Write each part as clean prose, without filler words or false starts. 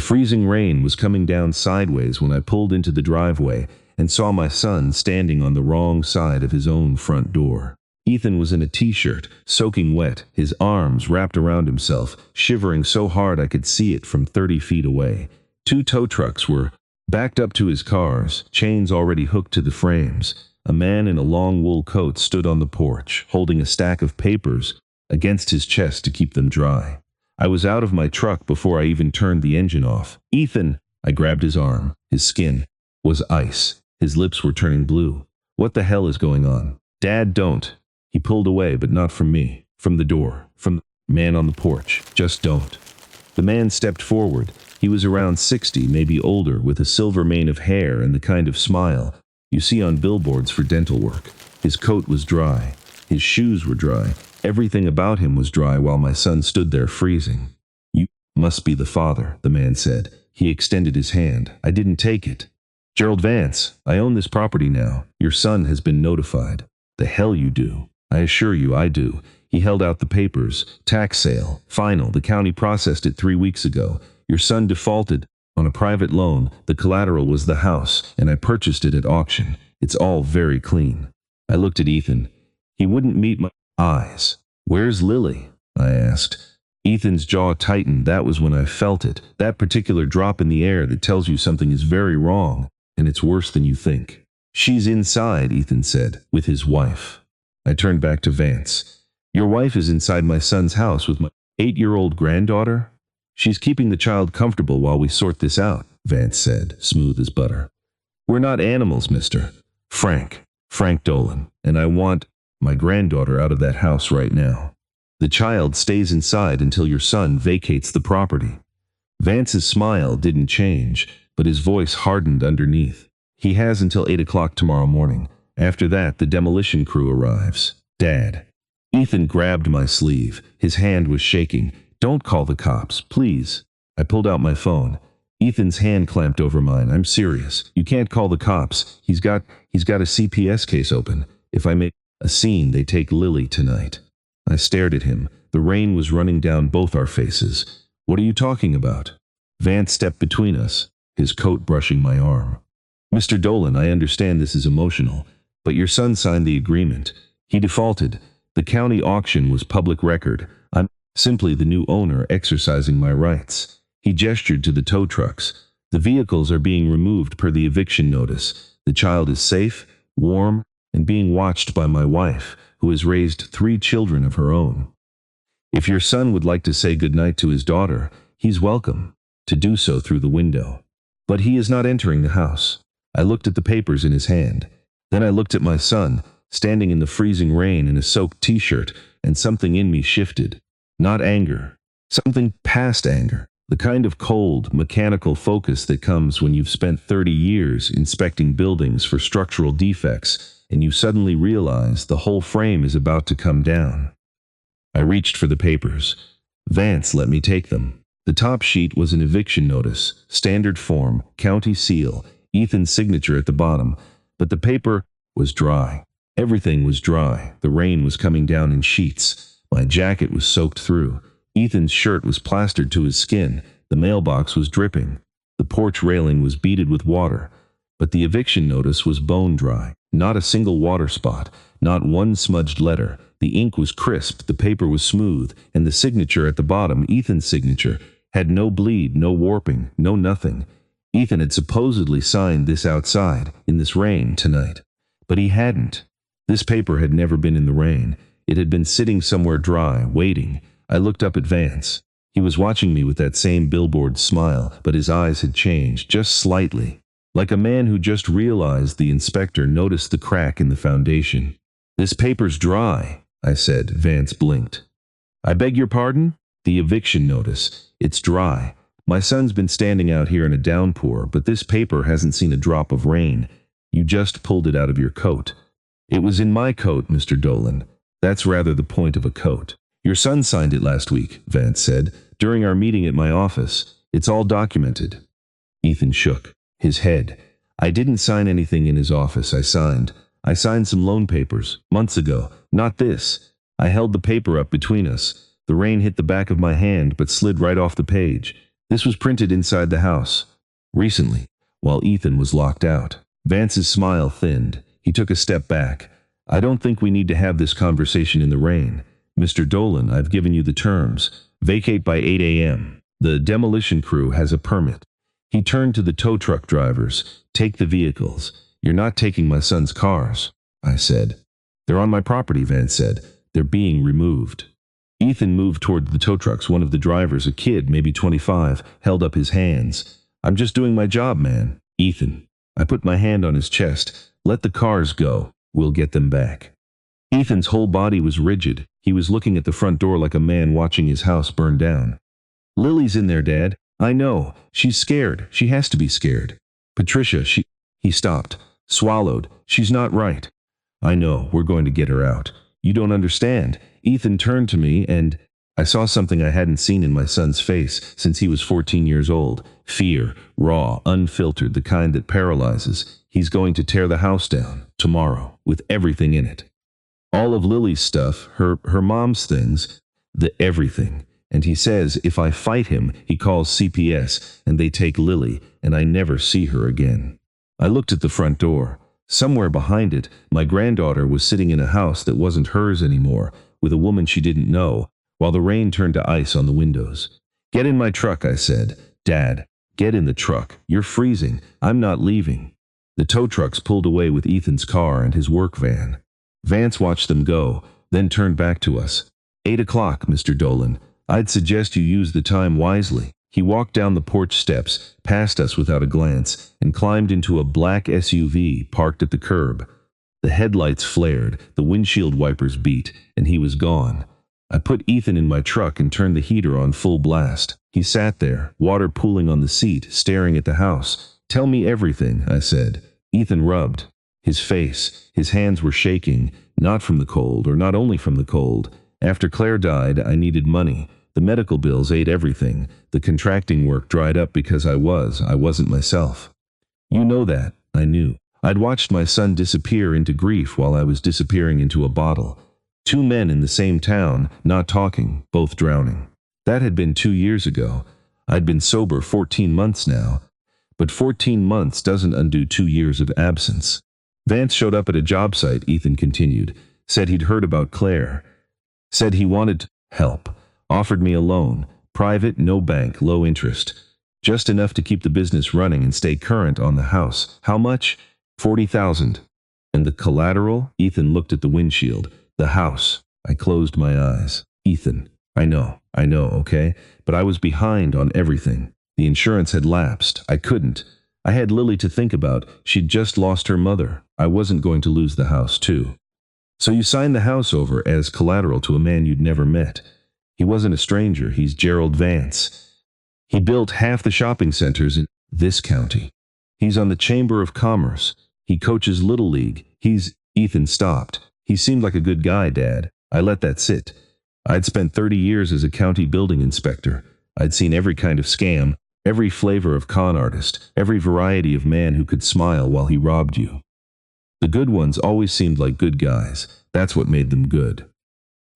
freezing rain was coming down sideways when I pulled into the driveway and saw my son standing on the wrong side of his own front door. Ethan was in a t-shirt, soaking wet, his arms wrapped around himself, shivering so hard I could see it from 30 feet away. 2 tow trucks were backed up to his cars, chains already hooked to the frames. A man in a long wool coat stood on the porch, holding a stack of papers against his chest to keep them dry. I was out of my truck before I even turned the engine off. "Ethan!" I grabbed his arm. His skin was ice. His lips were turning blue. "What the hell is going on?" "Dad, don't." He pulled away, but not from me. From the door. From the man on the porch. "Just don't." The man stepped forward. He was around 60, maybe older, with a silver mane of hair and the kind of smile you see on billboards for dental work. His coat was dry. His shoes were dry. Everything about him was dry while my son stood there freezing. "You must be the father," the man said. He extended his hand. I didn't take it. "Gerald Vance, I own this property now. Your son has been notified." "The hell you do." "I assure you I do." He held out the papers. "Tax sale. Final. The county processed it 3 weeks ago. Your son defaulted on a private loan. The collateral was the house, and I purchased it at auction. It's all very clean." I looked at Ethan. He wouldn't meet my eyes. "Where's Lily?" I asked. Ethan's jaw tightened. That was when I felt it. That particular drop in the air that tells you something is very wrong, and it's worse than you think. "She's inside," Ethan said, "with his wife." I turned back to Vance. "Your wife is inside my son's house with my 8-year-old granddaughter?" "She's keeping the child comfortable while we sort this out," Vance said, smooth as butter. "We're not animals, Mr. Frank Dolan, and I want my granddaughter out of that house right now. The child stays inside until your son vacates the property." Vance's smile didn't change, but his voice hardened underneath. "He has until 8 o'clock tomorrow morning. After that, the demolition crew arrives." "Dad." Ethan grabbed my sleeve. His hand was shaking. "Don't call the cops, please." I pulled out my phone. Ethan's hand clamped over mine. "I'm serious. You can't call the cops. He's got a CPS case open. If I make a scene, they take Lily tonight." I stared at him. The rain was running down both our faces. "What are you talking about?" Vance stepped between us, his coat brushing my arm. "Mr. Dolan, I understand this is emotional, but your son signed the agreement. He defaulted. The county auction was public record. I'm simply the new owner exercising my rights." He gestured to the tow trucks. "The vehicles are being removed per the eviction notice. The child is safe, warm, and being watched by my wife, who has raised 3 children of her own. If your son would like to say goodnight to his daughter, he's welcome to do so through the window. But he is not entering the house." I looked at the papers in his hand. Then I looked at my son, standing in the freezing rain in a soaked t-shirt, and something in me shifted. Not anger. Something past anger. The kind of cold, mechanical focus that comes when you've spent 30 years inspecting buildings for structural defects, and you suddenly realize the whole frame is about to come down. I reached for the papers. Vance let me take them. The top sheet was an eviction notice, standard form, county seal, Ethan's signature at the bottom, but the paper was dry. Everything was dry. The rain was coming down in sheets. My jacket was soaked through. Ethan's shirt was plastered to his skin. The mailbox was dripping. The porch railing was beaded with water. But the eviction notice was bone dry. Not a single water spot. Not one smudged letter. The ink was crisp, the paper was smooth, and the signature at the bottom, Ethan's signature, had no bleed, no warping, no nothing. Ethan had supposedly signed this outside, in this rain, tonight. But he hadn't. This paper had never been in the rain. It had been sitting somewhere dry, waiting. I looked up at Vance. He was watching me with that same billboard smile, but his eyes had changed, just slightly. Like a man who just realized the inspector noticed the crack in the foundation. "This paper's dry," I said. Vance blinked. "I beg your pardon?" "The eviction notice. It's dry. My son's been standing out here in a downpour, but this paper hasn't seen a drop of rain. You just pulled it out of your coat." "It was in my coat, Mr. Dolan. That's rather the point of a coat." "Your son signed it last week," Vance said, "during our meeting at my office. It's all documented." Ethan shook his head. "I didn't sign anything in his office. I signed some loan papers, months ago. Not this." I held the paper up between us. The rain hit the back of my hand, but slid right off the page. This was printed inside the house. Recently, while Ethan was locked out. Vance's smile thinned. He took a step back. I don't think we need to have this conversation in the rain. Mr. Dolan, I've given you the terms. Vacate by 8 a.m. The demolition crew has a permit. He turned to the tow truck drivers. Take the vehicles. You're not taking my son's cars, I said. They're on my property, Vance said. They're being removed. Ethan moved toward the tow trucks. One of the drivers, a kid, maybe 25, held up his hands. I'm just doing my job, man. Ethan. I put my hand on his chest. Let the cars go. We'll get them back. Ethan's whole body was rigid. He was looking at the front door like a man watching his house burn down. Lily's in there, Dad. I know. She's scared. She has to be scared. Patricia, He stopped, swallowed. She's not right. I know. We're going to get her out. You don't understand. Ethan turned to me and I saw something I hadn't seen in my son's face since he was 14 years old. Fear, raw, unfiltered, the kind that paralyzes. He's going to tear the house down, tomorrow, with everything in it. All of Lily's stuff, her mom's things, the everything. And he says if I fight him, he calls CPS, and they take Lily, and I never see her again. I looked at the front door. Somewhere behind it, my granddaughter was sitting in a house that wasn't hers anymore, with a woman she didn't know, while the rain turned to ice on the windows. Get in my truck, I said. Dad, get in the truck. You're freezing. I'm not leaving. The tow trucks pulled away with Ethan's car and his work van. Vance watched them go, then turned back to us. 8 o'clock, Mr. Dolan. I'd suggest you use the time wisely. He walked down the porch steps, past us without a glance, and climbed into a black SUV parked at the curb. The headlights flared, the windshield wipers beat, and he was gone. I put Ethan in my truck and turned the heater on full blast. He sat there, water pooling on the seat, staring at the house. Tell me everything, I said. Ethan rubbed his face. His hands were shaking, not from the cold, or not only from the cold. After Claire died, I needed money. The medical bills ate everything. The contracting work dried up because I wasn't myself. You know that, I knew. I'd watched my son disappear into grief while I was disappearing into a bottle. 2 men in the same town, not talking, both drowning. That had been 2 years ago. I'd been sober 14 months now. But 14 months doesn't undo 2 years of absence. Vance showed up at a job site, Ethan continued. Said he'd heard about Claire. Said he wanted help. Offered me a loan. Private, no bank, low interest. Just enough to keep the business running and stay current on the house. How much? $40,000. And the collateral? Ethan looked at the windshield. The house. I closed my eyes. Ethan. I know, okay? But I was behind on everything. The insurance had lapsed. I couldn't. I had Lily to think about. She'd just lost her mother. I wasn't going to lose the house, too. So you signed the house over as collateral to a man you'd never met. He wasn't a stranger. He's Gerald Vance. He built half the shopping centers in this county. He's on the Chamber of Commerce. He coaches Little League. Ethan stopped. He seemed like a good guy, Dad. I let that sit. I'd spent 30 years as a county building inspector. I'd seen every kind of scam, every flavor of con artist, every variety of man who could smile while he robbed you. The good ones always seemed like good guys. That's what made them good.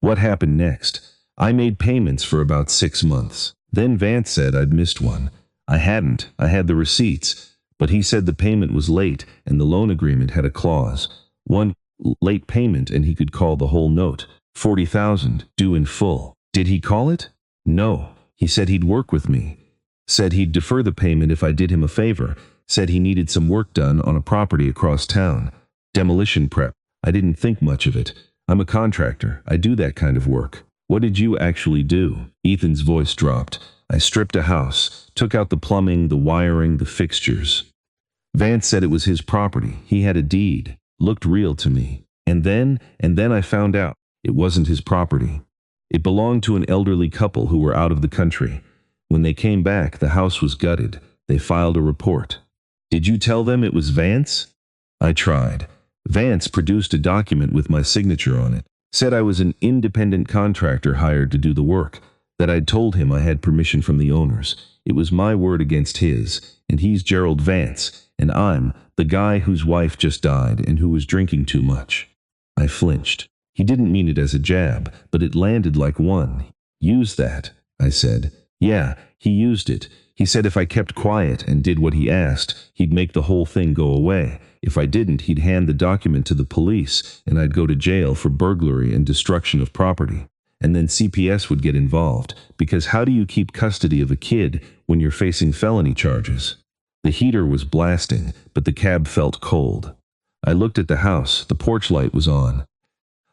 What happened next? I made payments for about 6 months. Then Vance said I'd missed one. I hadn't. I had the receipts. But he said the payment was late and the loan agreement had a clause. One late payment and he could call the whole note. $40,000, due in full. Did he call it? No. He said he'd work with me. Said he'd defer the payment if I did him a favor. Said he needed some work done on a property across town. Demolition prep. I didn't think much of it. I'm a contractor. I do that kind of work. What did you actually do? Ethan's voice dropped. I stripped a house, took out the plumbing, the wiring, the fixtures. Vance said it was his property. He had a deed. Looked real to me. And then I found out it wasn't his property. It belonged to an elderly couple who were out of the country. When they came back, the house was gutted. They filed a report. Did you tell them it was Vance? I tried. Vance produced a document with my signature on it. Said I was an independent contractor hired to do the work. That I'd told him I had permission from the owners. It was my word against his. And he's Gerald Vance. And I'm the guy whose wife just died and who was drinking too much. I flinched. He didn't mean it as a jab, but it landed like one. Use that, I said. Yeah, he used it. He said if I kept quiet and did what he asked, he'd make the whole thing go away. If I didn't, he'd hand the document to the police, and I'd go to jail for burglary and destruction of property. And then CPS would get involved, because how do you keep custody of a kid when you're facing felony charges? The heater was blasting, but the cab felt cold. I looked at the house. The porch light was on.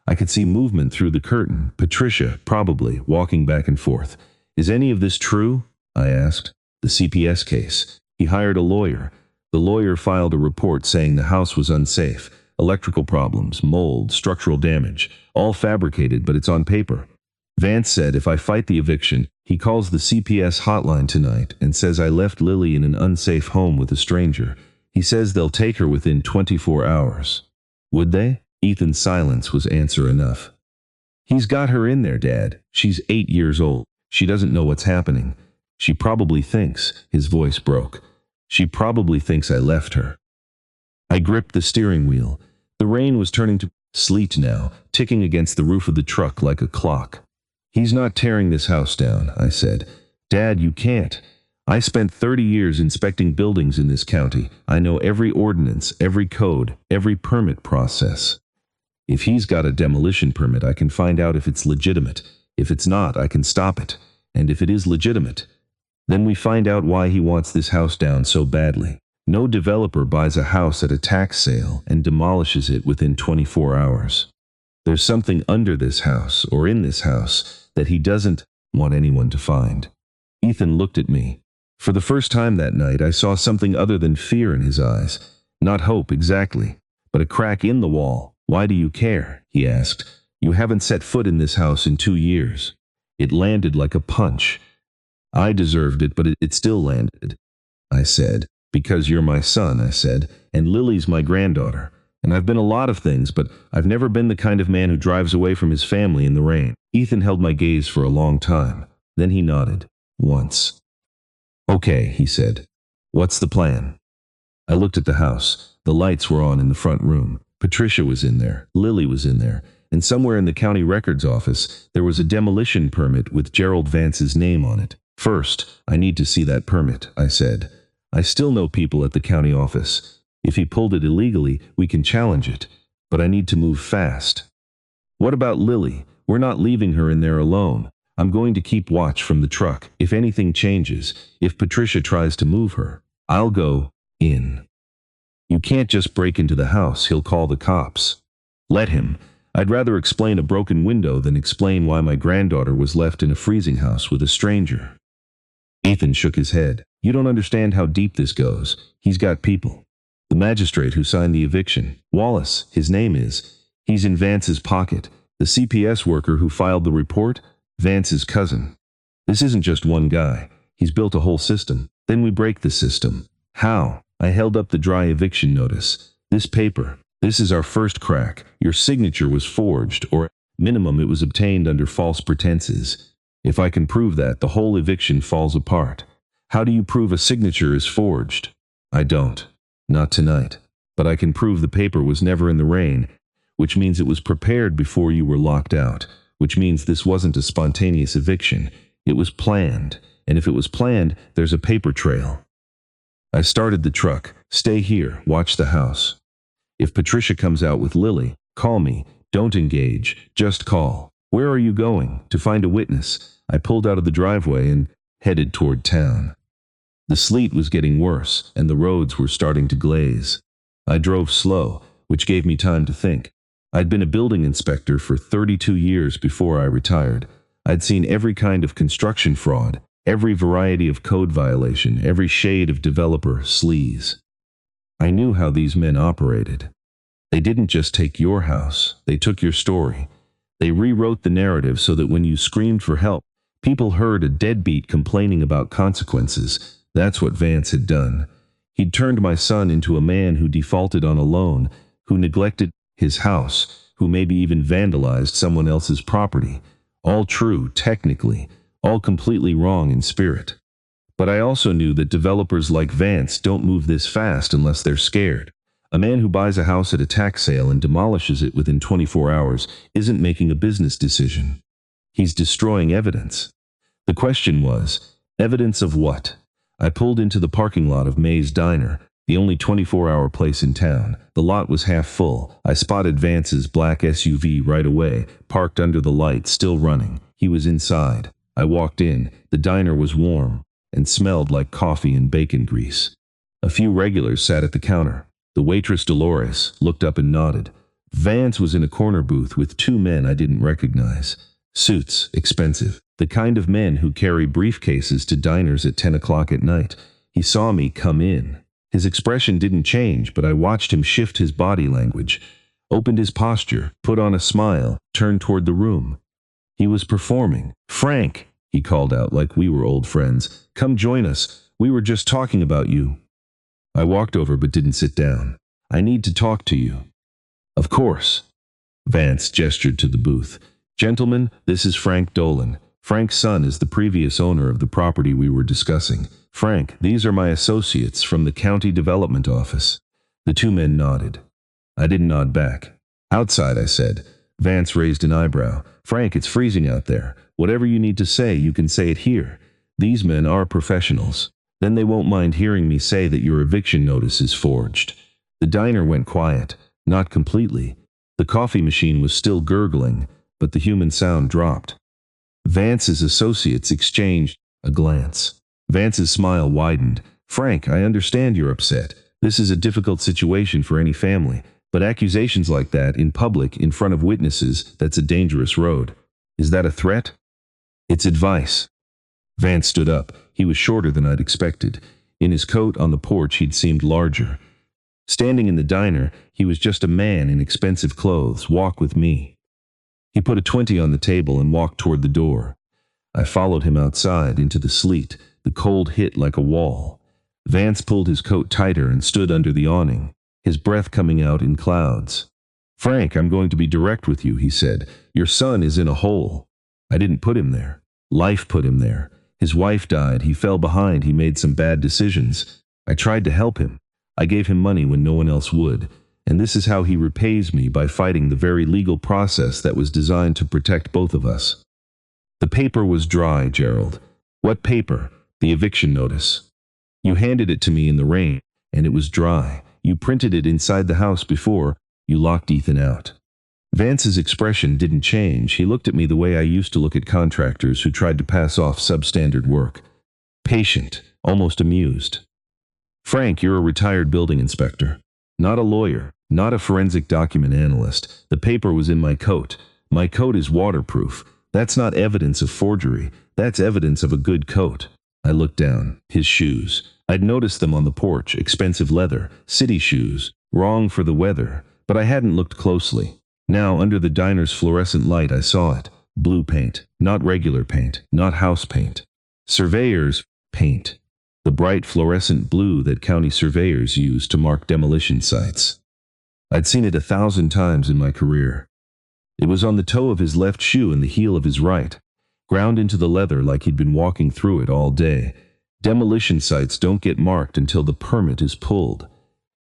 I could see movement through the curtain. Patricia, probably, walking back and forth. Is any of this true? I asked. The CPS case. He hired a lawyer. The lawyer filed a report saying the house was unsafe. Electrical problems, mold, structural damage. All fabricated, but it's on paper. Vance said if I fight the eviction, he calls the CPS hotline tonight and says I left Lily in an unsafe home with a stranger. He says they'll take her within 24 hours. Would they? Ethan's silence was answer enough. He's got her in there, Dad. She's 8 years old. She doesn't know what's happening. She probably thinks, his voice broke. She probably thinks I left her. I gripped the steering wheel. The rain was turning to sleet now, ticking against the roof of the truck like a clock. He's not tearing this house down, I said. Dad, you can't. I spent 30 years inspecting buildings in this county. I know every ordinance, every code, every permit process. If he's got a demolition permit, I can find out if it's legitimate. If it's not, I can stop it. And if it is legitimate, then we find out why he wants this house down so badly. No developer buys a house at a tax sale and demolishes it within 24 hours. There's something under this house, or in this house, that he doesn't want anyone to find. Ethan looked at me. For the first time that night, I saw something other than fear in his eyes. Not hope, exactly, but a crack in the wall. Why do you care? He asked. You haven't set foot in this house in 2 years. It landed like a punch. I deserved it, but it still landed. I said, because you're my son, I said, and Lily's my granddaughter. And I've been a lot of things, but I've never been the kind of man who drives away from his family in the rain. Ethan held my gaze for a long time. Then he nodded. Once. Okay, he said. What's the plan? I looked at the house. The lights were on in the front room. Patricia was in there. Lily was in there. And somewhere in the county records office, there was a demolition permit with Gerald Vance's name on it. First, I need to see that permit, I said. I still know people at the county office. If he pulled it illegally, we can challenge it. But I need to move fast. What about Lily? We're not leaving her in there alone. I'm going to keep watch from the truck. If anything changes, if Patricia tries to move her, I'll go in. You can't just break into the house. He'll call the cops. Let him. I'd rather explain a broken window than explain why my granddaughter was left in a freezing house with a stranger. Ethan shook his head. You don't understand how deep this goes. He's got people. The magistrate who signed the eviction, Wallace, his name is. He's in Vance's pocket. The CPS worker who filed the report, Vance's cousin. This isn't just one guy. He's built a whole system. Then we break the system. How? I held up the dry eviction notice. This paper. This is our first crack. Your signature was forged, or at minimum it was obtained under false pretenses. If I can prove that, the whole eviction falls apart. How do you prove a signature is forged? I don't. Not tonight. But I can prove the paper was never in the rain, which means it was prepared before you were locked out, which means this wasn't a spontaneous eviction. It was planned, and if it was planned, there's a paper trail. I started the truck. Stay here. Watch the house. If Patricia comes out with Lily, call me. Don't engage. Just call. Where are you going? To find a witness. I pulled out of the driveway and headed toward town. The sleet was getting worse, and the roads were starting to glaze. I drove slow, which gave me time to think. I'd been a building inspector for 32 years before I retired. I'd seen every kind of construction fraud, every variety of code violation, every shade of developer sleaze. I knew how these men operated. They didn't just take your house, they took your story. They rewrote the narrative so that when you screamed for help, people heard a deadbeat complaining about consequences. That's what Vance had done. He'd turned my son into a man who defaulted on a loan, who neglected his house, who maybe even vandalized someone else's property. All true, technically, all completely wrong in spirit. But I also knew that developers like Vance don't move this fast unless they're scared. A man who buys a house at a tax sale and demolishes it within 24 hours isn't making a business decision. He's destroying evidence. The question was, evidence of what? I pulled into the parking lot of May's Diner, the only 24-hour place in town. The lot was half full. I spotted Vance's black SUV right away, parked under the light, still running. He was inside. I walked in. The diner was warm and smelled like coffee and bacon grease. A few regulars sat at the counter. The waitress, Dolores, looked up and nodded. Vance was in a corner booth with two men I didn't recognize. Suits, expensive. The kind of men who carry briefcases to diners at 10 o'clock at night. He saw me come in. His expression didn't change, but I watched him shift his body language, opened his posture, put on a smile, turned toward the room. He was performing. "Frank," he called out like we were old friends, "come join us. We were just talking about you." I walked over but didn't sit down. "I need to talk to you." "Of course." Vance gestured to the booth. "Gentlemen, this is Frank Dolan. Frank's son is the previous owner of the property we were discussing. Frank, these are my associates from the County Development Office." The two men nodded. I didn't nod back. "Outside," I said. Vance raised an eyebrow. "Frank, it's freezing out there. Whatever you need to say, you can say it here. These men are professionals. Then they won't mind hearing me say that your eviction notice is forged." The diner went quiet. Not completely. The coffee machine was still gurgling, but the human sound dropped. Vance's associates exchanged a glance. Vance's smile widened. "Frank, I understand you're upset. This is a difficult situation for any family. But accusations like that in public, in front of witnesses, that's a dangerous road. Is that a threat?" "It's advice." Vance stood up. He was shorter than I'd expected. In his coat on the porch, he'd seemed larger. Standing in the diner, he was just a man in expensive clothes. "Walk with me." He put a 20 on the table and walked toward the door. I followed him outside into the sleet. The cold hit like a wall. Vance pulled his coat tighter and stood under the awning, his breath coming out in clouds. "Frank, I'm going to be direct with you," he said. "Your son is in a hole. I didn't put him there. Life put him there. His wife died. He fell behind. He made some bad decisions. I tried to help him. I gave him money when no one else would. And this is how he repays me, by fighting the very legal process that was designed to protect both of us." "The paper was dry, Gerald." "What paper?" "The eviction notice. You handed it to me in the rain, and it was dry. You printed it inside the house before you locked Ethan out." Vance's expression didn't change. He looked at me the way I used to look at contractors who tried to pass off substandard work. Patient, almost amused. "Frank, you're a retired building inspector. Not a lawyer, not a forensic document analyst. The paper was in my coat. My coat is waterproof. That's not evidence of forgery. That's evidence of a good coat." I looked down. His shoes. I'd noticed them on the porch. Expensive leather. City shoes. Wrong for the weather. But I hadn't looked closely. Now, under the diner's fluorescent light, I saw it. Blue paint. Not regular paint. Not house paint. Surveyor's paint. The bright fluorescent blue that county surveyors use to mark demolition sites. I'd seen it 1,000 times in my career. It was on the toe of his left shoe and the heel of his right, ground into the leather like he'd been walking through it all day. Demolition sites don't get marked until the permit is pulled.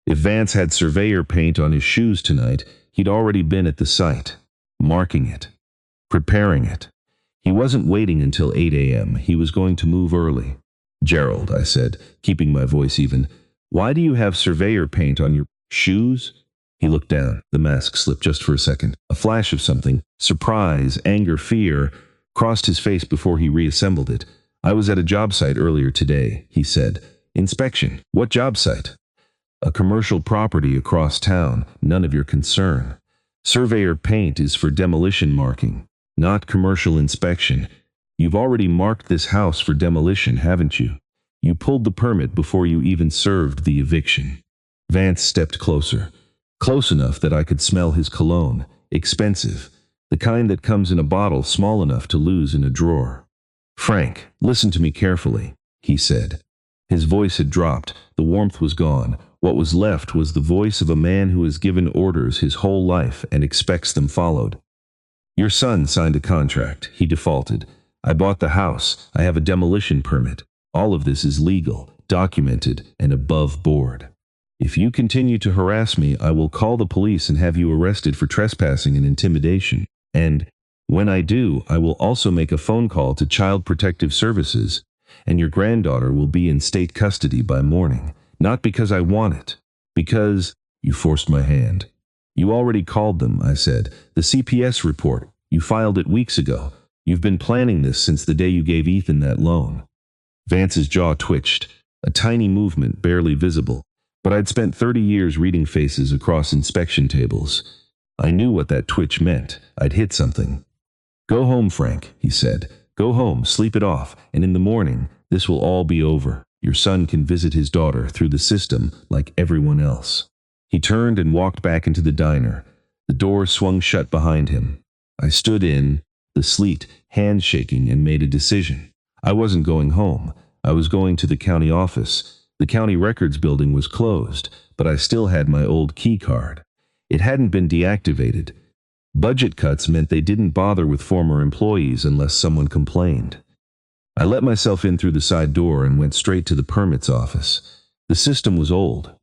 If Vance had surveyor paint on his shoes tonight, he'd already been at the site, marking it, preparing it. He wasn't waiting until 8 a.m. He was going to move early. "Gerald," I said, keeping my voice even, "why do you have surveyor paint on your shoes?" He looked down. The mask slipped just for a second. A flash of something, surprise, anger, fear, crossed his face before he reassembled it. "I was at a job site earlier today," he said. "Inspection." "What job site?" "A commercial property across town. None of your concern. Surveyor paint is for demolition marking, not commercial inspection. You've already marked this house for demolition, haven't you? You pulled the permit before you even served the eviction." Vance stepped closer. Close enough that I could smell his cologne. Expensive. The kind that comes in a bottle small enough to lose in a drawer. "Frank, listen to me carefully," he said. His voice had dropped. The warmth was gone. What was left was the voice of a man who has given orders his whole life and expects them followed. "Your son signed a contract. He defaulted. I bought the house. I have a demolition permit. All of this is legal, documented, and above board. If you continue to harass me, I will call the police and have you arrested for trespassing and intimidation. And when I do, I will also make a phone call to Child Protective Services. and your granddaughter will be in state custody by morning. Not because I want it. Because you forced my hand. You already called them, I said. The CPS report. You filed it weeks ago. You've been planning this since the day you gave Ethan that loan. Vance's jaw twitched, a tiny movement barely visible. But I'd spent 30 years reading faces across inspection tables. I knew what that twitch meant. I'd hit something. Go home, Frank, he said. Go home, sleep it off, and in the morning, this will all be over. Your son can visit his daughter through the system like everyone else. He turned and walked back into the diner. The door swung shut behind him. I stood in the sleet, hands shaking, and made a decision. I wasn't going home. I was going to the county office. The county records building was closed, but I still had my old key card. It hadn't been deactivated. Budget cuts meant they didn't bother with former employees unless someone complained. I let myself in through the side door and went straight to the permits office. The system was old.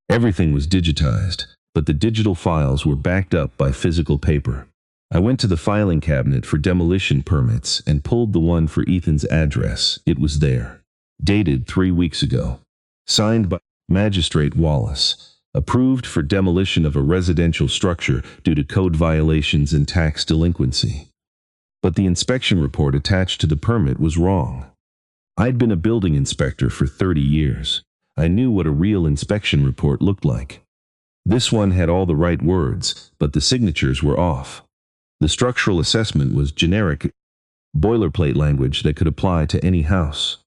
Everything was digitized, but the digital files were backed up by physical paper. I went to the filing cabinet for demolition permits and pulled the one for Ethan's address. It was there. Dated 3 weeks ago. Signed by Magistrate Wallace. Approved for demolition of a residential structure due to code violations and tax delinquency. But the inspection report attached to the permit was wrong. I'd been a building inspector for 30 years. I knew what a real inspection report looked like. This one had all the right words, but the signatures were off. The structural assessment was generic, boilerplate language that could apply to any house.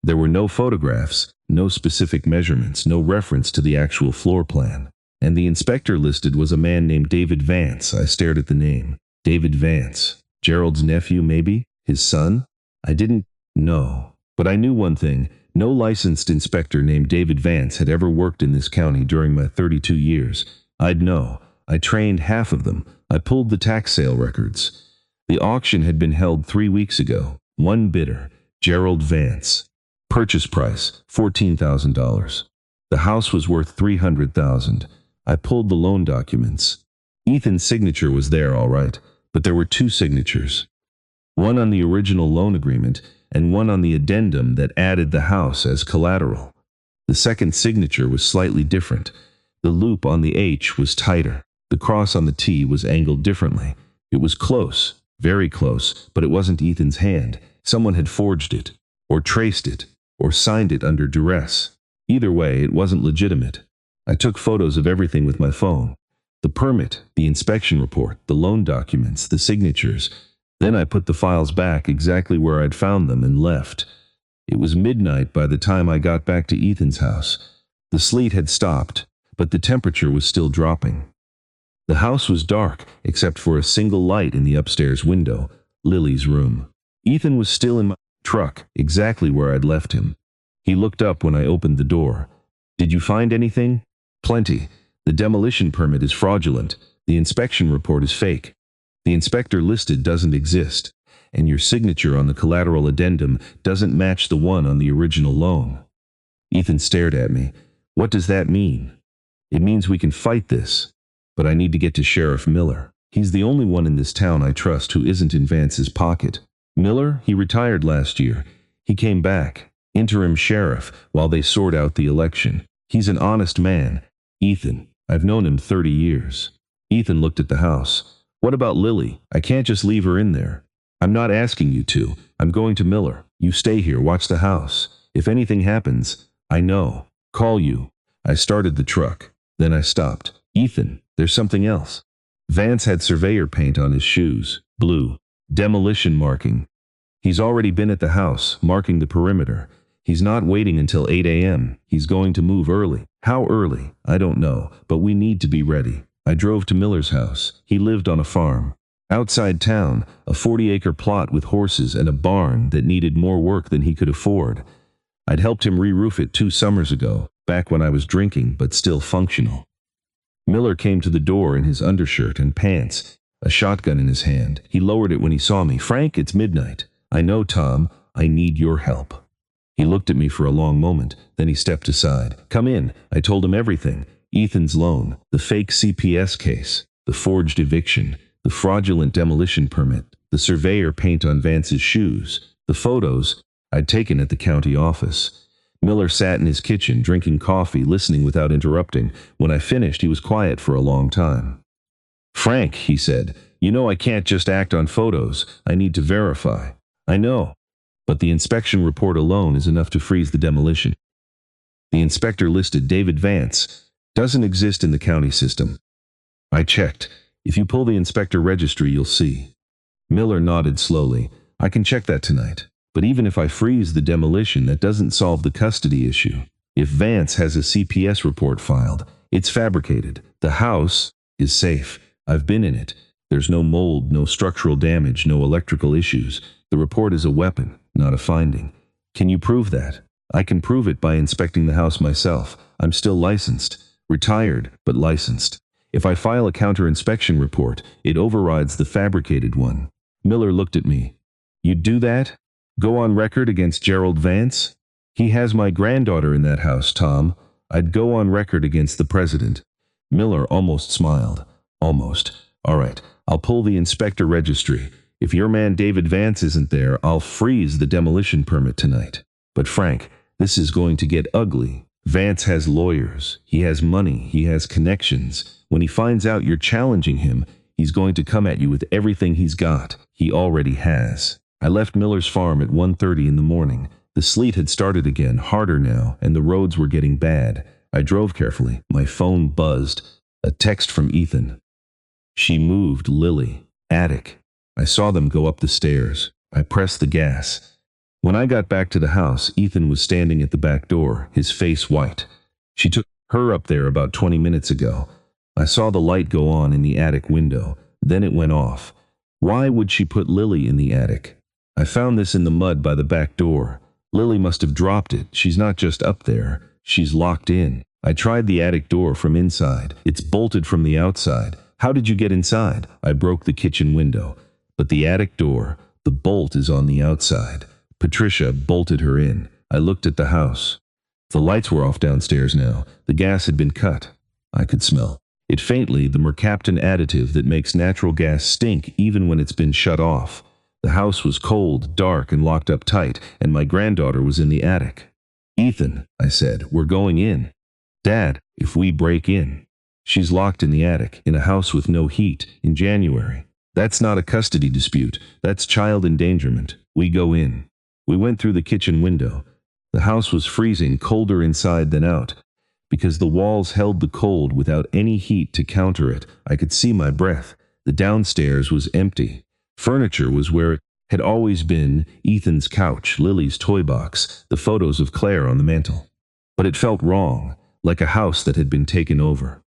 There were no photographs, no specific measurements, no reference to the actual floor plan. And the inspector listed was a man named David Vance. I stared at the name. David Vance. Gerald's nephew, maybe? His son? I didn't know. But I knew one thing. No licensed inspector named David Vance had ever worked in this county during my 32 years. I'd know. I trained half of them. I pulled the tax sale records. The auction had been held 3 weeks ago. One bidder, Gerald Vance. Purchase price, $14,000. The house was worth $300,000. I pulled the loan documents. Ethan's signature was there, all right, but there were 2 signatures. One on the original loan agreement and one on the addendum that added the house as collateral. The second signature was slightly different. The loop on the H was tighter. The cross on the T was angled differently. It was close, very close, but it wasn't Ethan's hand. Someone had forged it, or traced it, or signed it under duress. Either way, it wasn't legitimate. I took photos of everything with my phone. The permit, the inspection report, the loan documents, the signatures. Then I put the files back exactly where I'd found them and left. It was midnight by the time I got back to Ethan's house. The sleet had stopped, but the temperature was still dropping. The house was dark, except for a single light in the upstairs window, Lily's room. Ethan was still in my truck, exactly where I'd left him. He looked up when I opened the door. Did you find anything? Plenty. The demolition permit is fraudulent. The inspection report is fake. The inspector listed doesn't exist. And your signature on the collateral addendum doesn't match the one on the original loan. Ethan stared at me. What does that mean? It means we can fight this. But I need to get to Sheriff Miller. He's the only one in this town I trust who isn't in Vance's pocket. Miller, he retired last year. He came back, interim sheriff, while they sort out the election. He's an honest man. Ethan, I've known him 30 years. Ethan looked at the house. What about Lily? I can't just leave her in there. I'm not asking you to. I'm going to Miller. You stay here, watch the house. If anything happens, I know. Call you. I started the truck. Then I stopped. Ethan, there's something else. Vance had surveyor paint on his shoes. Blue. Demolition marking. He's already been at the house, marking the perimeter. He's not waiting until 8 a.m. He's going to move early. How early? I don't know, but we need to be ready. I drove to Miller's house. He lived on a farm. Outside town, a 40-acre plot with horses and a barn that needed more work than he could afford. I'd helped him re-roof it 2 summers ago, back when I was drinking but still functional. Miller came to the door in his undershirt and pants, a shotgun in his hand. He lowered it when he saw me. Frank, it's midnight. I know, Tom. I need your help. He looked at me for a long moment, then he stepped aside. Come in. I told him everything. Ethan's loan, the fake CPS case, the forged eviction, the fraudulent demolition permit, the surveyor paint on Vance's shoes, the photos. I'd taken at the county office. Miller sat in his kitchen, drinking coffee, listening without interrupting. When I finished, he was quiet for a long time. "Frank," he said, "you know I can't just act on photos. I need to verify." "I know. But the inspection report alone is enough to freeze the demolition." The inspector listed David Vance. "Doesn't exist in the county system." I checked. "If you pull the inspector registry, you'll see." Miller nodded slowly. "I can check that tonight. But even if I freeze the demolition, that doesn't solve the custody issue. If Vance has a CPS report filed, it's fabricated. The house is safe. I've been in it. There's no mold, no structural damage, no electrical issues. The report is a weapon, not a finding. Can you prove that?" "I can prove it by inspecting the house myself. I'm still licensed. Retired, but licensed. If I file a counter-inspection report, it overrides the fabricated one." Miller looked at me. "You'd do that? Go on record against Gerald Vance?" "He has my granddaughter in that house, Tom. I'd go on record against the president." Miller almost smiled. "Almost. All right, I'll pull the inspector registry. If your man David Vance isn't there, I'll freeze the demolition permit tonight." "But Frank, this is going to get ugly. Vance has lawyers. He has money. He has connections. When he finds out you're challenging him, he's going to come at you with everything he's got. He already has." I left Miller's farm at 1:30 in the morning. The sleet had started again, harder now, and the roads were getting bad. I drove carefully. My phone buzzed. A text from Ethan. "She moved, Lily. Attic." I saw them go up the stairs. I pressed the gas. When I got back to the house, Ethan was standing at the back door, his face white. "She took her up there about 20 minutes ago." I saw the light go on in the attic window. Then it went off. "Why would she put Lily in the attic?" "I found this in the mud by the back door. Lily must have dropped it. She's not just up there. She's locked in." I tried the attic door from inside. "It's bolted from the outside." "How did you get inside?" "I broke the kitchen window." "But the attic door, the bolt is on the outside. Patricia bolted her in." I looked at the house. The lights were off downstairs now. The gas had been cut. I could smell it faintly, the mercaptan additive that makes natural gas stink even when it's been shut off. The house was cold, dark, and locked up tight, and my granddaughter was in the attic. "Ethan," I said, "we're going in." "Dad, if we break in." "She's locked in the attic, in a house with no heat, in January. That's not a custody dispute. That's child endangerment. We go in." We went through the kitchen window. The house was freezing, colder inside than out. Because the walls held the cold without any heat to counter it, I could see my breath. The downstairs was empty. Furniture was where it had always been: Ethan's couch, Lily's toy box, the photos of Claire on the mantel. But it felt wrong, like a house that had been taken over.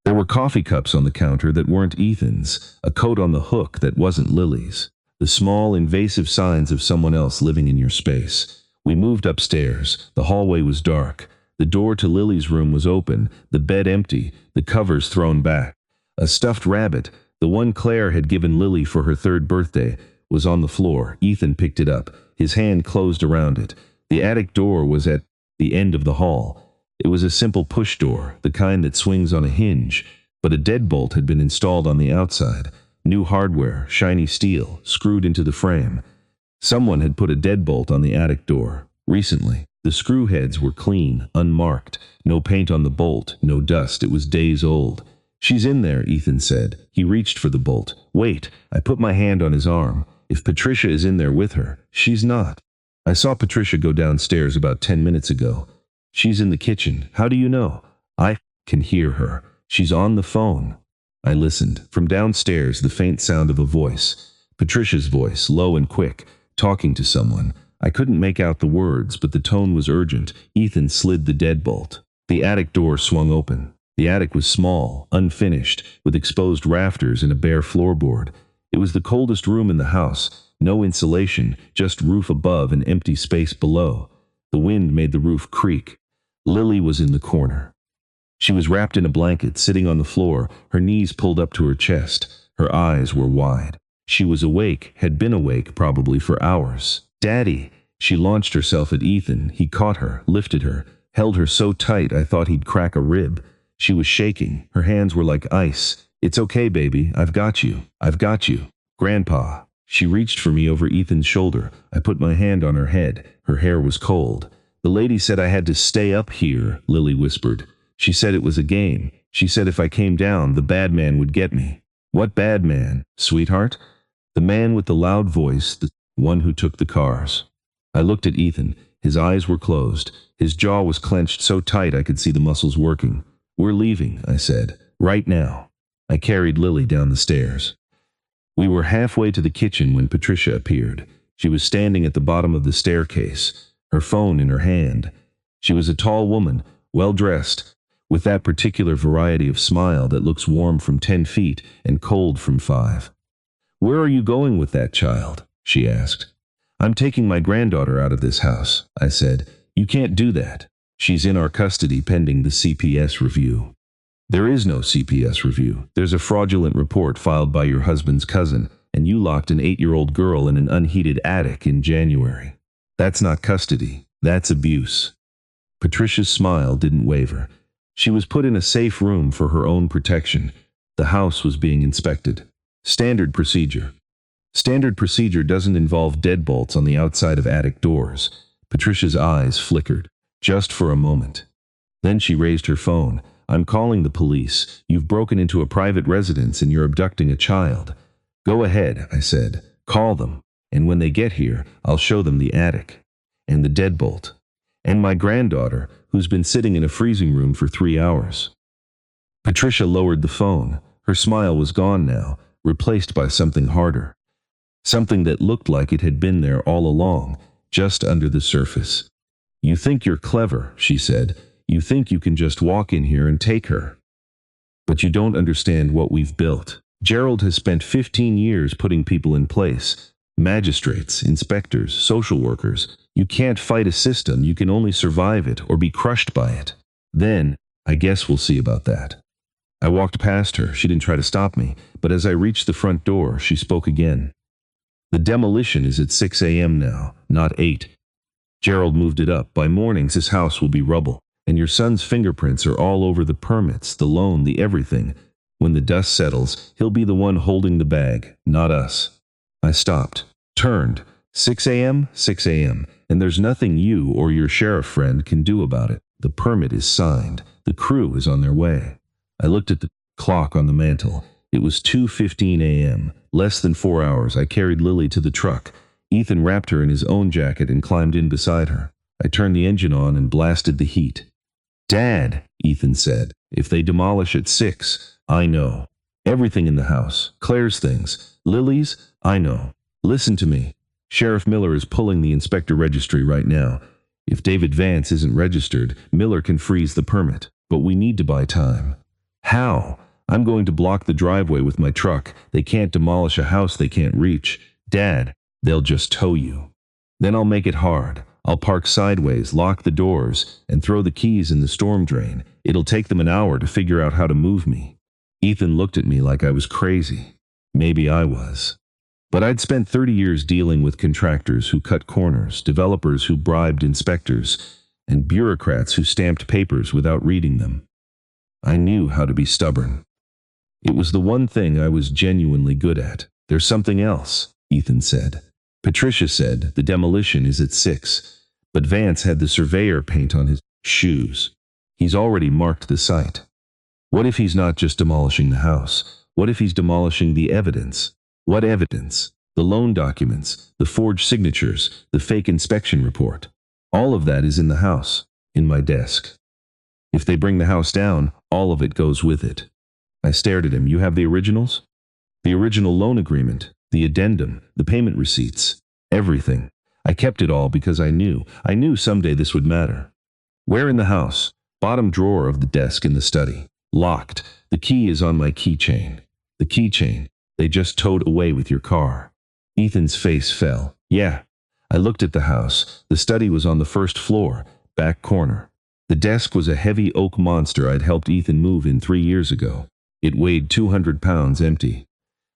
There were coffee cups on the counter that weren't Ethan's, a coat on the hook that wasn't Lily's. The small, invasive signs of someone else living in your space. We moved upstairs. The hallway was dark. The door to Lily's room was open, the bed empty, the covers thrown back. A stuffed rabbit, the one Claire had given Lily for her 3rd birthday, was on the floor. Ethan picked it up. His hand closed around it. The attic door was at the end of the hall. It was a simple push door, the kind that swings on a hinge, but a deadbolt had been installed on the outside. New hardware, shiny steel, screwed into the frame. Someone had put a deadbolt on the attic door recently. The screw heads were clean, unmarked. No paint on the bolt, no dust. It was days old. "She's in there," Ethan said. He reached for the bolt. "Wait." I put my hand on his arm. "If Patricia is in there with her." "She's not." "I saw Patricia go downstairs about 10 minutes ago." "She's in the kitchen." "How do you know?" "I can hear her. She's on the phone." I listened. From downstairs, the faint sound of a voice. Patricia's voice, low and quick, talking to someone. I couldn't make out the words, but the tone was urgent. Ethan slid the deadbolt. The attic door swung open. The attic was small, unfinished, with exposed rafters and a bare floorboard. It was the coldest room in the house. No insulation, just roof above and empty space below. The wind made the roof creak. Lily was in the corner. She was wrapped in a blanket, sitting on the floor, her knees pulled up to her chest. Her eyes were wide. She was awake, had been awake probably for hours. "Daddy!" She launched herself at Ethan. He caught her, lifted her, held her so tight I thought he'd crack a rib. She was shaking. Her hands were like ice. "It's okay, baby. I've got you. I've got you." "Grandpa." She reached for me over Ethan's shoulder. I put my hand on her head. Her hair was cold. The lady said I had to stay up here, Lily whispered. She said it was a game. She said if I came down, the bad man would get me. What bad man, sweetheart? The man with the loud voice, the one who took the cars. I looked at Ethan. His eyes were closed. His jaw was clenched so tight I could see the muscles working. We're leaving, I said. Right now. I carried Lily down the stairs. We were halfway to the kitchen when Patricia appeared. She was standing at the bottom of the staircase, her phone in her hand. She was a tall woman, well-dressed, with that particular variety of smile that looks warm from 10 feet and cold from 5. Where are you going with that child? She asked. I'm taking my granddaughter out of this house, I said. You can't do that. She's in our custody pending the CPS review. There is no CPS review. There's a fraudulent report filed by your husband's cousin, and you locked an 8-year-old girl in an unheated attic in January. That's not custody. That's abuse. Patricia's smile didn't waver. She was put in a safe room for her own protection. The house was being inspected. Standard procedure. Standard procedure doesn't involve deadbolts on the outside of attic doors. Patricia's eyes flickered, just for a moment. Then she raised her phone. I'm calling the police. You've broken into a private residence and you're abducting a child. Go ahead, I said. Call them. And when they get here, I'll show them the attic. And the deadbolt. And my granddaughter, who's been sitting in a freezing room for 3 hours. Patricia lowered the phone. Her smile was gone now, replaced by something harder. Something that looked like it had been there all along, just under the surface. You think you're clever, she said. You think you can just walk in here and take her. But you don't understand what we've built. Gerald has spent 15 years putting people in place. Magistrates, inspectors, social workers. You can't fight a system, you can only survive it or be crushed by it. Then, I guess we'll see about that. I walked past her. She didn't try to stop me, but as I reached the front door, she spoke again. The demolition is at 6 a.m. now, not 8. Gerald moved it up. By mornings, his house will be rubble, and your son's fingerprints are all over the permits, the loan, the everything. When the dust settles, he'll be the one holding the bag, not us. I stopped, turned. 6 a.m., 6 a.m., and there's nothing you or your sheriff friend can do about it. The permit is signed. The crew is on their way. I looked at the clock on the mantel. It was 2:15 a.m. Less than 4 hours. I carried Lily to the truck. Ethan wrapped her in his own jacket and climbed in beside her. I turned the engine on and blasted the heat. Dad, Ethan said, if they demolish at 6, I know. Everything in the house. Claire's things. Lily's, I know. Listen to me. Sheriff Miller is pulling the inspector registry right now. If David Vance isn't registered, Miller can freeze the permit. But we need to buy time. How? I'm going to block the driveway with my truck. They can't demolish a house they can't reach. Dad, they'll just tow you. Then I'll make it hard. I'll park sideways, lock the doors, and throw the keys in the storm drain. It'll take them an hour to figure out how to move me. Ethan looked at me like I was crazy. Maybe I was. But I'd spent 30 years dealing with contractors who cut corners, developers who bribed inspectors, and bureaucrats who stamped papers without reading them. I knew how to be stubborn. It was the one thing I was genuinely good at. There's something else, Ethan said. Patricia said the demolition is at 6, but Vance had the surveyor paint on his shoes. He's already marked the site. What if he's not just demolishing the house? What if he's demolishing the evidence? What evidence? The loan documents, the forged signatures, the fake inspection report. All of that is in the house, in my desk. If they bring the house down, all of it goes with it. I stared at him. You have the originals? The original loan agreement, the addendum, the payment receipts, everything. I kept it all because I knew someday this would matter. Where in the house? Bottom drawer of the desk in the study. Locked. The key is on my keychain. The keychain. They just towed away with your car. Ethan's face fell. Yeah. I looked at the house. The study was on the first floor, back corner. The desk was a heavy oak monster I'd helped Ethan move in 3 years ago. It weighed 200 pounds empty.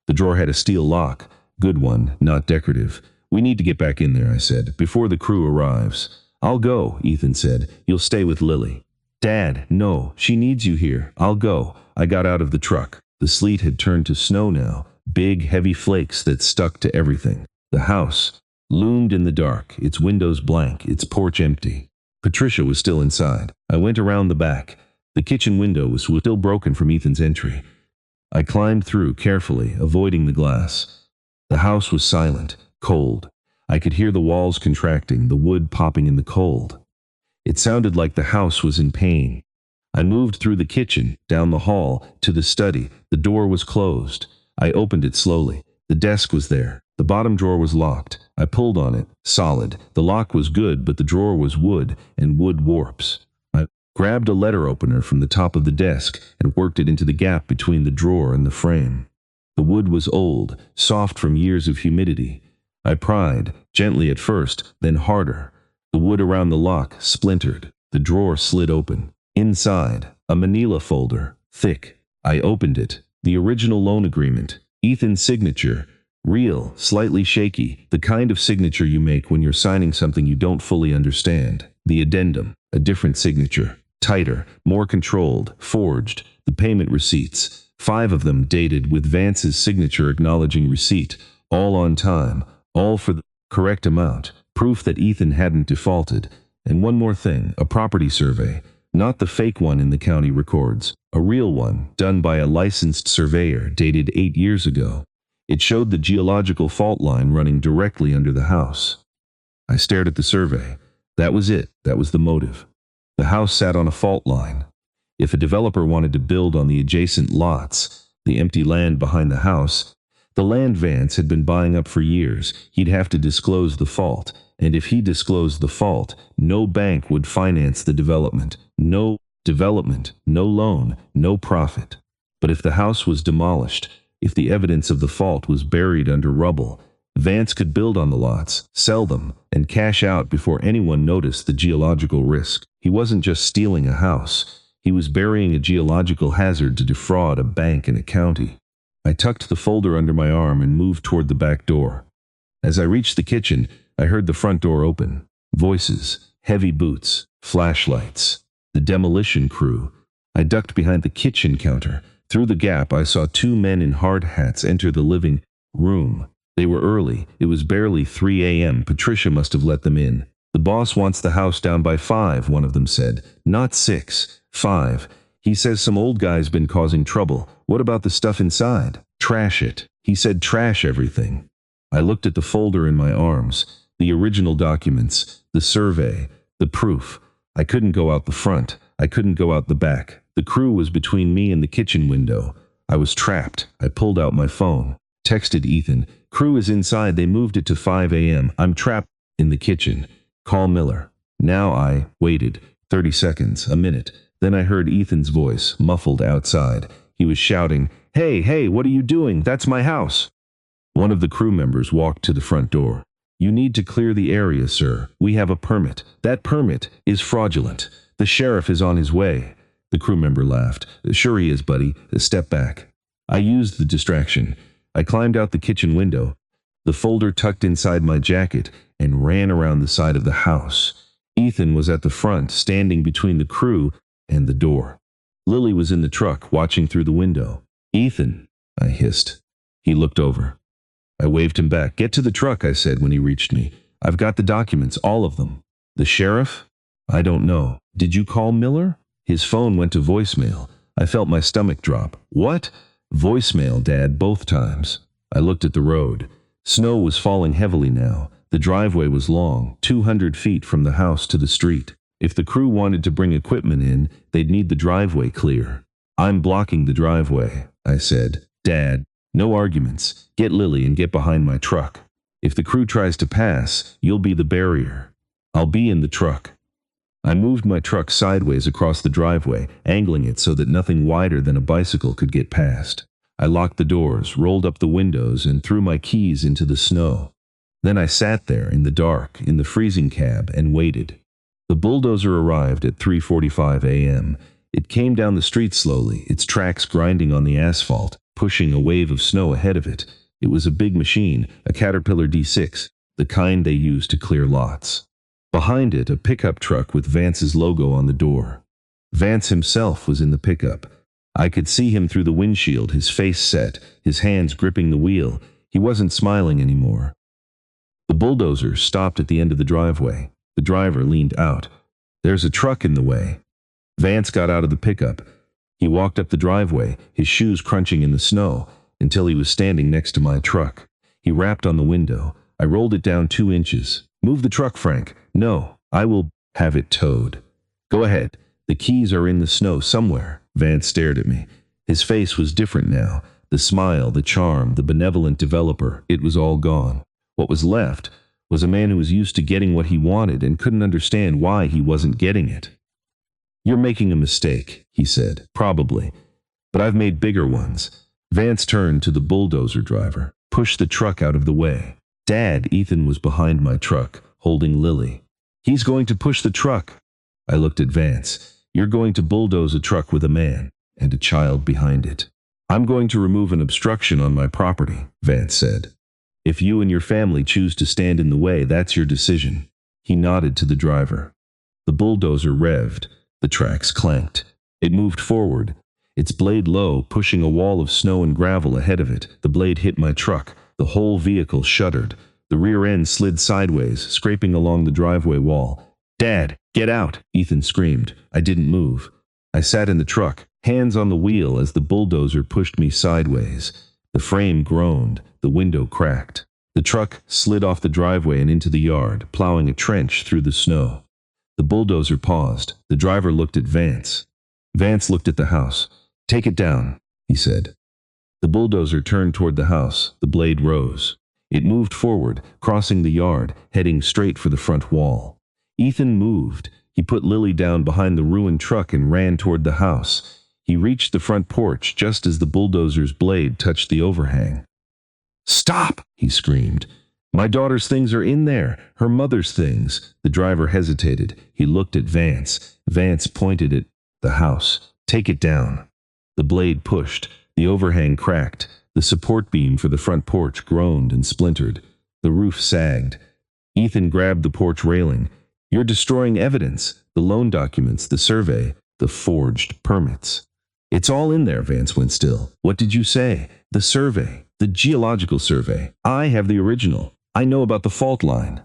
The drawer had a steel lock. Good one, not decorative. We need to get back in there, I said, before the crew arrives. I'll go, Ethan said. You'll stay with Lily. Dad, no, she needs you here. I'll go. I got out of the truck. The sleet had turned to snow now, big, heavy flakes that stuck to everything. The house loomed in the dark, its windows blank, its porch empty. Patricia was still inside. I went around the back. The kitchen window was still broken from Ethan's entry. I climbed through carefully, avoiding the glass. The house was silent, cold. I could hear the walls contracting, the wood popping in the cold. It sounded like the house was in pain. I moved through the kitchen, down the hall, to the study. The door was closed. I opened it slowly. The desk was there. The bottom drawer was locked. I pulled on it, solid. The lock was good, but the drawer was wood, and wood warps. I grabbed a letter opener from the top of the desk and worked it into the gap between the drawer and the frame. The wood was old, soft from years of humidity. I pried, gently at first, then harder. The wood around the lock splintered. The drawer slid open. Inside, a manila folder, thick. I opened it. The original loan agreement. Ethan's signature. Real, slightly shaky, the kind of signature you make when you're signing something you don't fully understand. The addendum, a different signature. Tighter, more controlled, forged. The payment receipts. 5 of them dated with Vance's signature acknowledging receipt. All on time. All for the correct amount. Proof that Ethan hadn't defaulted. And one more thing, a property survey. Not the fake one in the county records. A real one, done by a licensed surveyor, dated 8 years ago. It showed the geological fault line running directly under the house. I stared at the survey. That was it. That was the motive. The house sat on a fault line. If a developer wanted to build on the adjacent lots, the empty land behind the house, the land Vance had been buying up for years, he'd have to disclose the fault. And if he disclosed the fault, no bank would finance the development. No development, no loan, no profit. But if the house was demolished, if the evidence of the fault was buried under rubble, Vance could build on the lots, sell them, and cash out before anyone noticed the geological risk. He wasn't just stealing a house. He was burying a geological hazard to defraud a bank and a county. I tucked the folder under my arm and moved toward the back door. As I reached the kitchen, I heard the front door open. Voices, heavy boots, flashlights. The demolition crew. I ducked behind the kitchen counter. Through the gap, I saw 2 men in hard hats enter the living room. They were early. It was barely 3 a.m. Patricia must have let them in. The boss wants the house down by 5, one of them said. Not 6, 5. He says some old guy's been causing trouble. What about the stuff inside? Trash it. He said trash everything. I looked at the folder in my arms. The original documents. The survey. The proof. I couldn't go out the front. I couldn't go out the back. The crew was between me and the kitchen window. I was trapped. I pulled out my phone. Texted Ethan. Crew is inside. They moved it to 5 a.m. I'm trapped in the kitchen. Call Miller. Now I waited. 30 seconds. A minute. Then I heard Ethan's voice, muffled outside. He was shouting, Hey, what are you doing? That's my house. One of the crew members walked to the front door. You need to clear the area, sir. We have a permit. That permit is fraudulent. The sheriff is on his way. The crew member laughed. Sure he is, buddy. Step back. I used the distraction. I climbed out the kitchen window, the folder tucked inside my jacket, and ran around the side of the house. Ethan was at the front, standing between the crew and the door. Lily was in the truck, watching through the window. Ethan, I hissed. He looked over. I waved him back. Get to the truck, I said when he reached me. I've got the documents, all of them. The sheriff? I don't know. Did you call Miller? His phone went to voicemail. I felt my stomach drop. What? Voicemail, Dad, both times. I looked at the road. Snow was falling heavily now. The driveway was long, 200 feet from the house to the street. If the crew wanted to bring equipment in, they'd need the driveway clear. I'm blocking the driveway, I said. Dad, no arguments. Get Lily and get behind my truck. If the crew tries to pass, you'll be the barrier. I'll be in the truck. I moved my truck sideways across the driveway, angling it so that nothing wider than a bicycle could get past. I locked the doors, rolled up the windows, and threw my keys into the snow. Then I sat there in the dark, in the freezing cab, and waited. The bulldozer arrived at 3:45 a.m. It came down the street slowly, its tracks grinding on the asphalt, pushing a wave of snow ahead of it. It was a big machine, a Caterpillar D6, the kind they use to clear lots. Behind it, a pickup truck with Vance's logo on the door. Vance himself was in the pickup. I could see him through the windshield, his face set, his hands gripping the wheel. He wasn't smiling anymore. The bulldozer stopped at the end of the driveway. The driver leaned out. "There's a truck in the way." Vance got out of the pickup. He walked up the driveway, his shoes crunching in the snow, until he was standing next to my truck. He rapped on the window. I rolled it down 2 inches. "Move the truck, Frank." "No, I will have it towed." "Go ahead. The keys are in the snow somewhere." Vance stared at me. His face was different now. The smile, the charm, the benevolent developer, it was all gone. What was left was a man who was used to getting what he wanted and couldn't understand why he wasn't getting it. "You're making a mistake," he said. "Probably. But I've made bigger ones." Vance turned to the bulldozer driver. "Push the truck out of the way." "Dad," Ethan was behind my truck, holding Lily. "He's going to push the truck." I looked at Vance. "You're going to bulldoze a truck with a man and a child behind it." "I'm going to remove an obstruction on my property," Vance said. "If you and your family choose to stand in the way, that's your decision." He nodded to the driver. The bulldozer revved. The tracks clanked. It moved forward, its blade low, pushing a wall of snow and gravel ahead of it. The blade hit my truck. The whole vehicle shuddered. The rear end slid sideways, scraping along the driveway wall. "Dad, get out!" Ethan screamed. I didn't move. I sat in the truck, hands on the wheel as the bulldozer pushed me sideways. The frame groaned. The window cracked. The truck slid off the driveway and into the yard, plowing a trench through the snow. The bulldozer paused. The driver looked at Vance. Vance looked at the house. "Take it down," he said. The bulldozer turned toward the house. The blade rose. It moved forward, crossing the yard, heading straight for the front wall. Ethan moved. He put Lily down behind the ruined truck and ran toward the house. He reached the front porch just as the bulldozer's blade touched the overhang. "Stop!" he screamed. "My daughter's things are in there. Her mother's things." The driver hesitated. He looked at Vance. Vance pointed at the house. "Take it down." The blade pushed. The overhang cracked. The support beam for the front porch groaned and splintered. The roof sagged. Ethan grabbed the porch railing. "You're destroying evidence. The loan documents, the survey, the forged permits." "It's all in there," Vance went still. "What did you say?" "The survey. The geological survey. I have the original. I know about the fault line."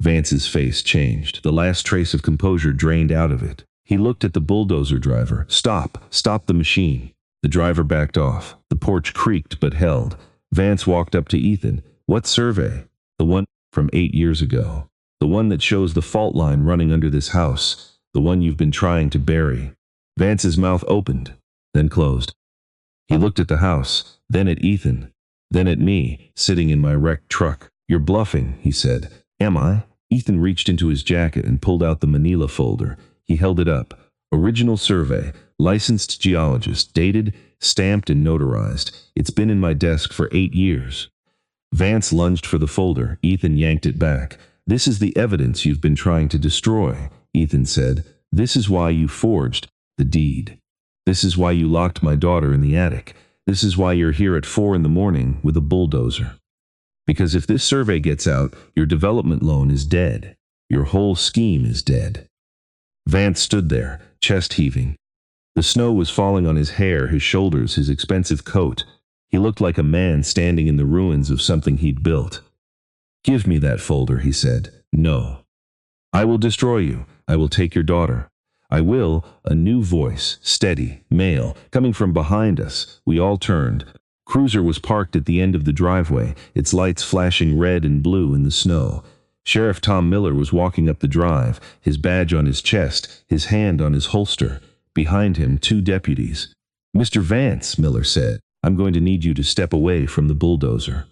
Vance's face changed. The last trace of composure drained out of it. He looked at the bulldozer driver. "Stop. Stop the machine." The driver backed off. The porch creaked but held. Vance walked up to Ethan. "What survey?" "The one from 8 years ago. The one that shows the fault line running under this house. The one you've been trying to bury." Vance's mouth opened, then closed. He looked at the house, then at Ethan, then at me, sitting in my wrecked truck. "You're bluffing," he said. "Am I?" Ethan reached into his jacket and pulled out the manila folder. He held it up. "Original survey, licensed geologist, dated, stamped and notarized. It's been in my desk for 8 years. Vance lunged for the folder. Ethan yanked it back. "This is the evidence you've been trying to destroy," Ethan said. "This is why you forged the deed. This is why you locked my daughter in the attic. This is why you're here at 4 in the morning with a bulldozer. Because if this survey gets out, your development loan is dead. Your whole scheme is dead." Vance stood there, chest heaving. The snow was falling on his hair, his shoulders, his expensive coat. He looked like a man standing in the ruins of something he'd built. "Give me that folder," he said. "No. I will destroy you. I will take your daughter. I will." A new voice, steady, male, coming from behind us. We all turned. Cruiser was parked at the end of the driveway, its lights flashing red and blue in the snow. Sheriff Tom Miller was walking up the drive, his badge on his chest, his hand on his holster. Behind him, 2 deputies. "Mr. Vance," Miller said, "I'm going to need you to step away from the bulldozer."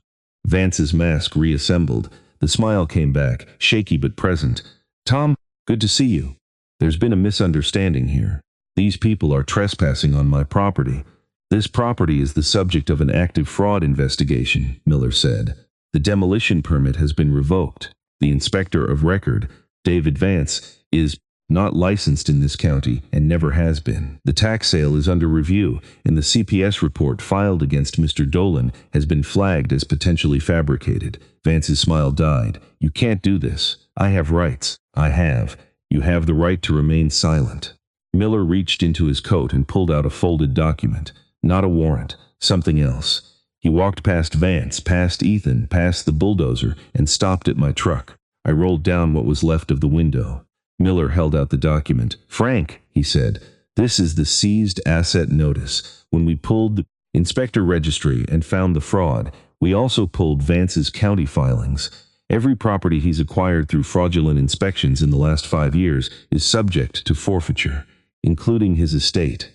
Vance's mask reassembled. The smile came back, shaky but present. "Tom, good to see you. There's been a misunderstanding here. These people are trespassing on my property. This property is the subject of an active fraud investigation," Miller said. "The demolition permit has been revoked. The inspector of record, David Vance, is not licensed in this county and never has been. The tax sale is under review, and the CPS report filed against Mr. Dolan has been flagged as potentially fabricated." Vance's smile died. "You can't do this. I have rights. I have. You have the right to remain silent." Miller reached into his coat and pulled out a folded document. Not a warrant, something else. He walked past Vance, past Ethan, past the bulldozer, and stopped at my truck. I rolled down what was left of the window. Miller held out the document. "Frank," he said, "this is the seized asset notice. When we pulled the inspector registry and found the fraud, we also pulled Vance's county filings. Every property he's acquired through fraudulent inspections in the last 5 years is subject to forfeiture, including his estate."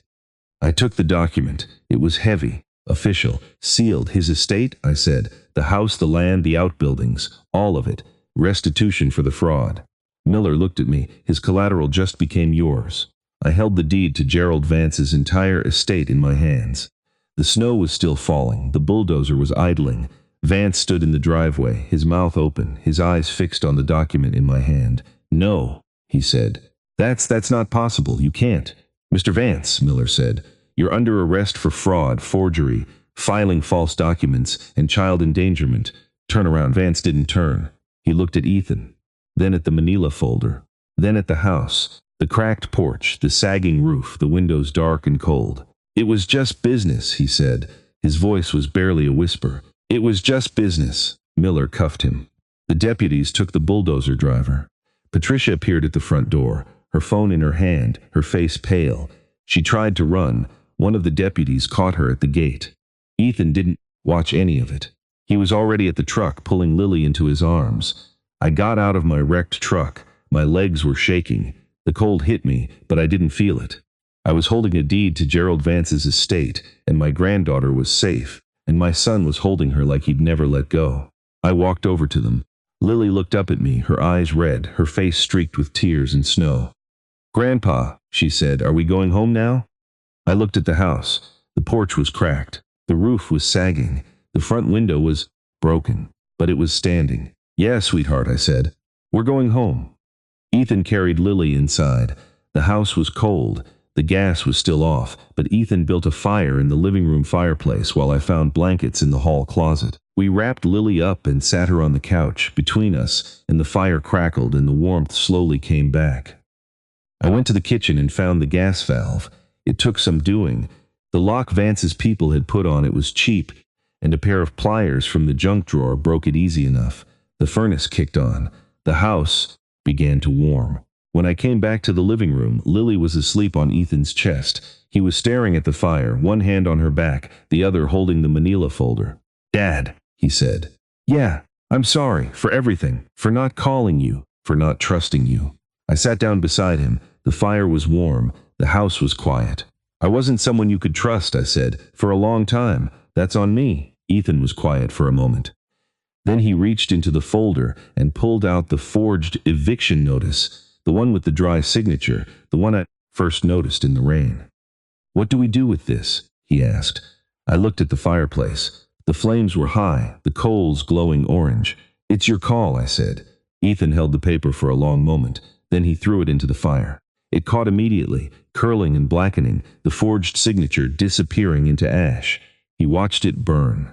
I took the document. It was heavy, official, sealed. "His estate," I said. "The house, the land, the outbuildings, all of it. Restitution for the fraud." Miller looked at me. "His collateral just became yours." I held the deed to Gerald Vance's entire estate in my hands. The snow was still falling. The bulldozer was idling. Vance stood in the driveway, his mouth open, his eyes fixed on the document in my hand. "No," he said. That's not possible. You can't." "Mr. Vance," Miller said, "you're under arrest for fraud, forgery, filing false documents, and child endangerment." "Turn around." Vance didn't turn. He looked at Ethan, then at the manila folder, then at the house, the cracked porch, the sagging roof, the windows dark and cold. "It was just business," he said. His voice was barely a whisper. "It was just business." Miller cuffed him. The deputies took the bulldozer driver. Patricia appeared at the front door, her phone in her hand, her face pale. She tried to run. One of the deputies caught her at the gate. Ethan didn't watch any of it. He was already at the truck, pulling Lily into his arms. I got out of my wrecked truck. My legs were shaking. The cold hit me, but I didn't feel it. I was holding a deed to Gerald Vance's estate, and my granddaughter was safe, and my son was holding her like he'd never let go. I walked over to them. Lily looked up at me, her eyes red, her face streaked with tears and snow. "Grandpa," she said, "are we going home now?" I looked at the house. The porch was cracked. The roof was sagging. The front window was broken, but it was standing. "Yeah, sweetheart," I said. "We're going home." Ethan carried Lily inside. The house was cold. The gas was still off, but Ethan built a fire in the living room fireplace while I found blankets in the hall closet. We wrapped Lily up and sat her on the couch between us, and the fire crackled and the warmth slowly came back. I went to the kitchen and found the gas valve. It took some doing. The lock Vance's people had put on it was cheap, and a pair of pliers from the junk drawer broke it easy enough. The furnace kicked on. The house began to warm. When I came back to the living room, Lily was asleep on Ethan's chest. He was staring at the fire, one hand on her back, the other holding the manila folder. "Dad," he said. "Yeah, I'm sorry for everything, for not calling you, for not trusting you." I sat down beside him. The fire was warm. The house was quiet. "I wasn't someone you could trust," I said, "for a long time. That's on me." Ethan was quiet for a moment. Then he reached into the folder and pulled out the forged eviction notice, the one with the dry signature, the one I first noticed in the rain. "What do we do with this?" he asked. I looked at the fireplace. The flames were high, the coals glowing orange. "It's your call," I said. Ethan held the paper for a long moment. Then he threw it into the fire. It caught immediately, curling and blackening, the forged signature disappearing into ash. He watched it burn.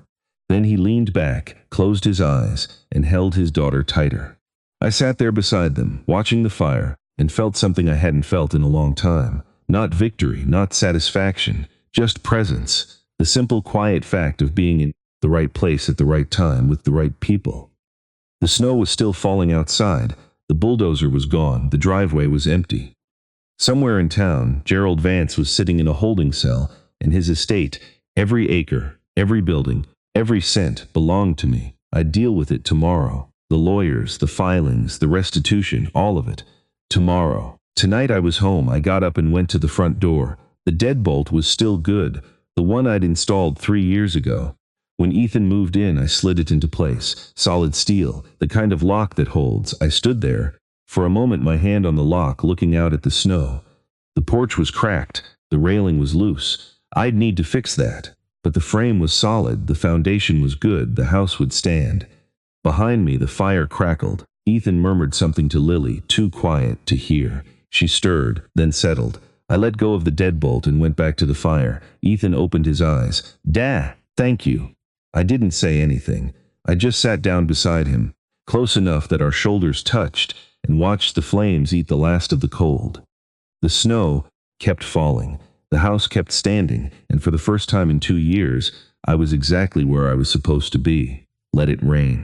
Then he leaned back, closed his eyes, and held his daughter tighter. I sat there beside them, watching the fire, and felt something I hadn't felt in a long time. Not victory, not satisfaction, just presence. The simple, quiet fact of being in the right place at the right time with the right people. The snow was still falling outside. The bulldozer was gone. The driveway was empty. Somewhere in town, Gerald Vance was sitting in a holding cell, and his estate, every acre, every building, every cent belonged to me. I'd deal with it tomorrow. The lawyers, the filings, the restitution, all of it. Tomorrow. Tonight I was home. I got up and went to the front door. The deadbolt was still good, the one I'd installed 3 years ago. When Ethan moved in, I slid it into place. Solid steel, the kind of lock that holds. I stood there, for a moment, my hand on the lock, looking out at the snow. The porch was cracked. The railing was loose. I'd need to fix that. But the frame was solid, the foundation was good, the house would stand. Behind me, the fire crackled. Ethan murmured something to Lily, too quiet to hear. She stirred, then settled. I let go of the deadbolt and went back to the fire. Ethan opened his eyes. "Dad, thank you." I didn't say anything. I just sat down beside him, close enough that our shoulders touched, and watched the flames eat the last of the cold. The snow kept falling. The house kept standing, and for the first time in 2 years, I was exactly where I was supposed to be. Let it rain.